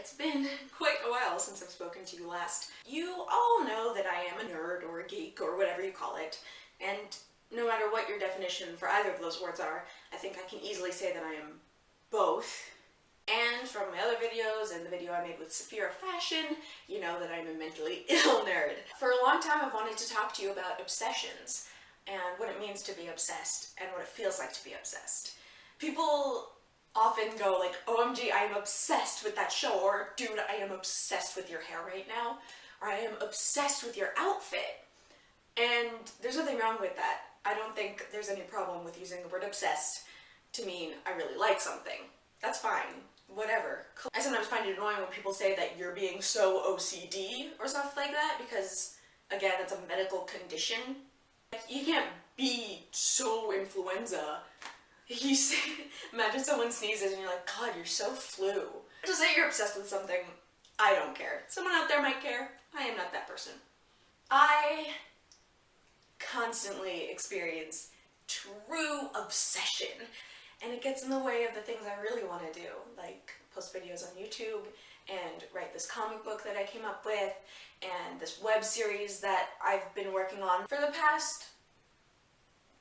It's been quite a while since I've spoken to you last. You all know that I am a nerd or a geek or whatever you call it, and no matter what your definition for either of those words are, I think I can easily say that I am both. And from my other videos and the video I made with Saphira Fashion, you know that I'm a mentally ill nerd. For a long time I've wanted to talk to you about obsessions and what it means to be obsessed and what it feels like to be obsessed. People often go like, OMG, I am obsessed with that show, or dude, I am obsessed with your hair right now, or I am obsessed with your outfit. And there's nothing wrong with that. I don't think there's any problem with using the word obsessed to mean I really like something. That's fine. Whatever. I sometimes find it annoying when people say that you're being so OCD or stuff like that, because, again, it's a medical condition. You can't be so influenza. Imagine someone sneezes and you're like, God, you're so flu. Just say you're obsessed with something, I don't care. Someone out there might care. I am not that person. I constantly experience true obsession, and it gets in the way of the things I really want to do, like post videos on YouTube and write this comic book that I came up with and this web series that I've been working on for the past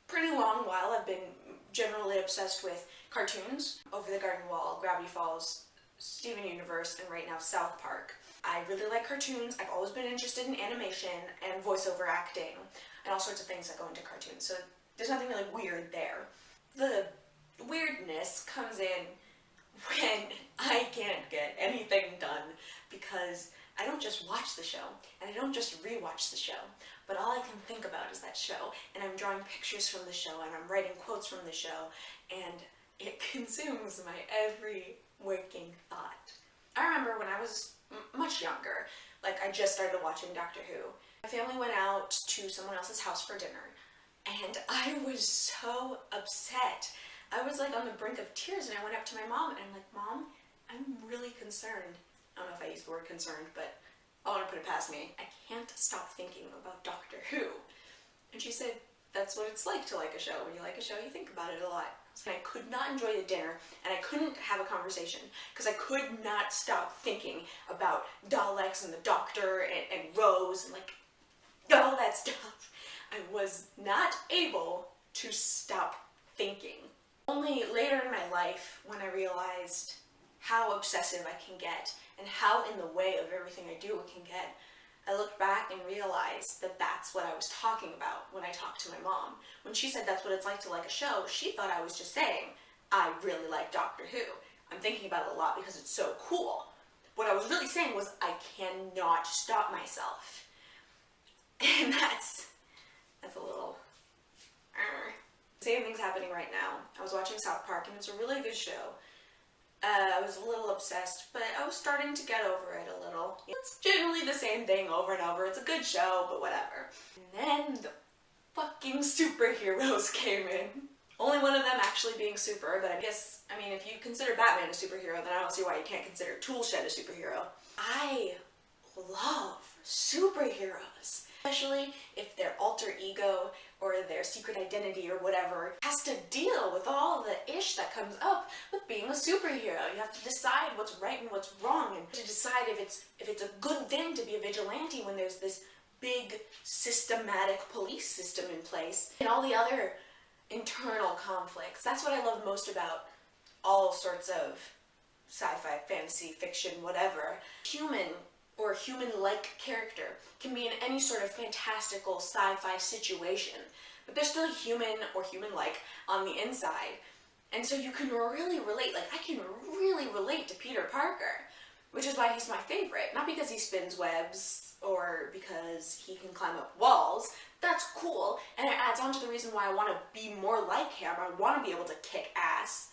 pretty long while. I've been generally obsessed with cartoons, Over the Garden Wall, Gravity Falls, Steven Universe, and right now South Park. I really like cartoons. I've always been interested in animation and voiceover acting and all sorts of things that go into cartoons, so there's nothing really weird there. The weirdness comes in when I can't get anything done because I don't just watch the show, and I don't just rewatch the show, but all I can think about is that show, and I'm drawing pictures from the show, and I'm writing quotes from the show, and it consumes my every waking thought. I remember when I was much younger, like I just started watching Doctor Who. My family went out to someone else's house for dinner, and I was so upset. I was like on the brink of tears, and I went up to my mom, and I'm like, Mom, I'm really concerned. I don't know if I used the word concerned, but I want to put it past me. I can't stop thinking about Doctor Who. And she said, that's what it's like to like a show. When you like a show, you think about it a lot. And I could not enjoy the dinner, and I couldn't have a conversation, because I could not stop thinking about Daleks and the Doctor and Rose and like all that stuff. I was not able to stop thinking. Only later in my life, when I realized how obsessive I can get and how in the way of everything I do it can get, I looked back and realized that that's what I was talking about when I talked to my mom. When she said that's what it's like to like a show, she thought I was just saying, I really like Doctor Who. I'm thinking about it a lot because it's so cool. What I was really saying was I cannot stop myself. And that's a little... Same thing's happening right now. I was watching South Park, and it's a really good show. I was a little obsessed, but I was starting to get over it a little. It's generally the same thing over and over. It's a good show, but whatever. And then the fucking superheroes came in. Only one of them actually being super, but I guess, I mean, if you consider Batman a superhero, then I don't see why you can't consider Toolshed a superhero. I love superheroes. Especially if their alter ego or their secret identity or whatever has to deal with all the ish that comes up with being a superhero. You have to decide what's right and what's wrong, and to decide if it's a good thing to be a vigilante when there's this big systematic police system in place and all the other internal conflicts. That's what I love most about all sorts of sci-fi, fantasy, fiction, whatever. Human or human-like character can be in any sort of fantastical sci-fi situation, but they're still human or human-like on the inside. And so you can really relate, like I can really relate to Peter Parker, which is why he's my favorite. Not because he spins webs or because he can climb up walls. That's cool, and it adds on to the reason why I want to be more like him. I want to be able to kick ass,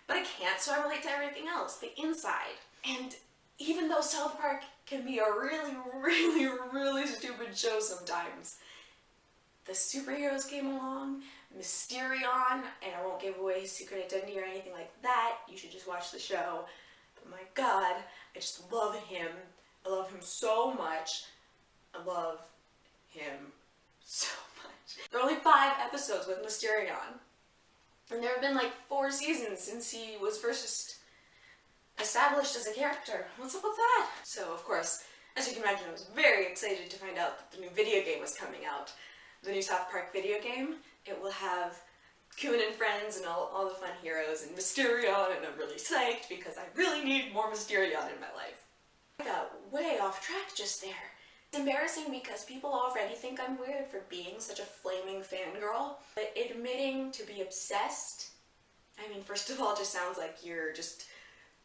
but I can't, so I relate to everything else, the inside. And even though South Park can be a really, really, really stupid show sometimes, the superheroes came along, Mysterion, and I won't give away his secret identity or anything like that. You should just watch the show. But my God, I just love him. I love him so much. I love him so much. There are only 5 episodes with Mysterion, and there have been like 4 seasons since he was first established as a character. What's up with that? So of course, as you can imagine, I was very excited to find out that the new video game was coming out. The new South Park video game. It will have Coon and friends and all the fun heroes and Mysterion, and I'm really psyched because I really need more Mysterion in my life. I got way off track just there. It's embarrassing because people already think I'm weird for being such a flaming fangirl, but admitting to be obsessed, I mean, first of all, it just sounds like you're just,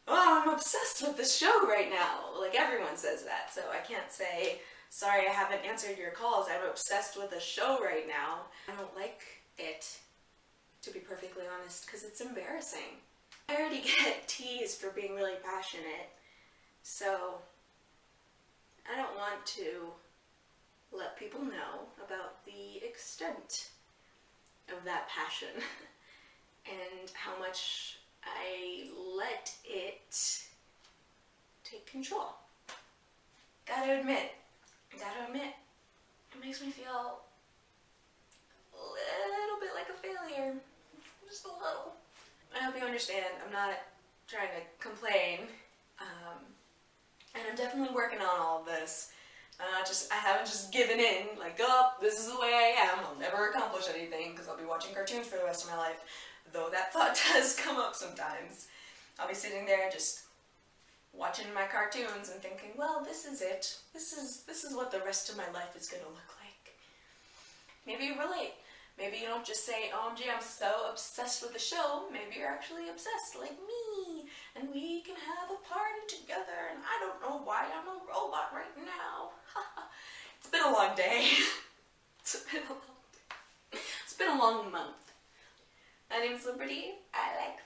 oh, I'm obsessed with this show right now. Like, everyone says that, so I can't say, sorry, I haven't answered your calls, I'm obsessed with a show right now. I don't like it, to be perfectly honest, because it's embarrassing. I already get teased for being really passionate, so I don't want to let people know about the extent of that passion and how much I let it take control. Gotta admit, it makes me feel a little bit like a failure. Just a little. I hope you understand, I'm not trying to complain. And I'm definitely working on all of this. I haven't just given in, like, oh, this is the way I am, I'll never accomplish anything because I'll be watching cartoons for the rest of my life. Though that thought does come up sometimes. I'll be sitting there just watching my cartoons and thinking, well, this is it. This is what the rest of my life is gonna look like. Maybe you relate. Maybe you don't just say, OMG, I'm so obsessed with the show. Maybe you're actually obsessed like me, and we can have a party together, and I don't know why I'm a robot right now. It's been a long day. It's been a long day. It's been a long month. My name's Liberty. I like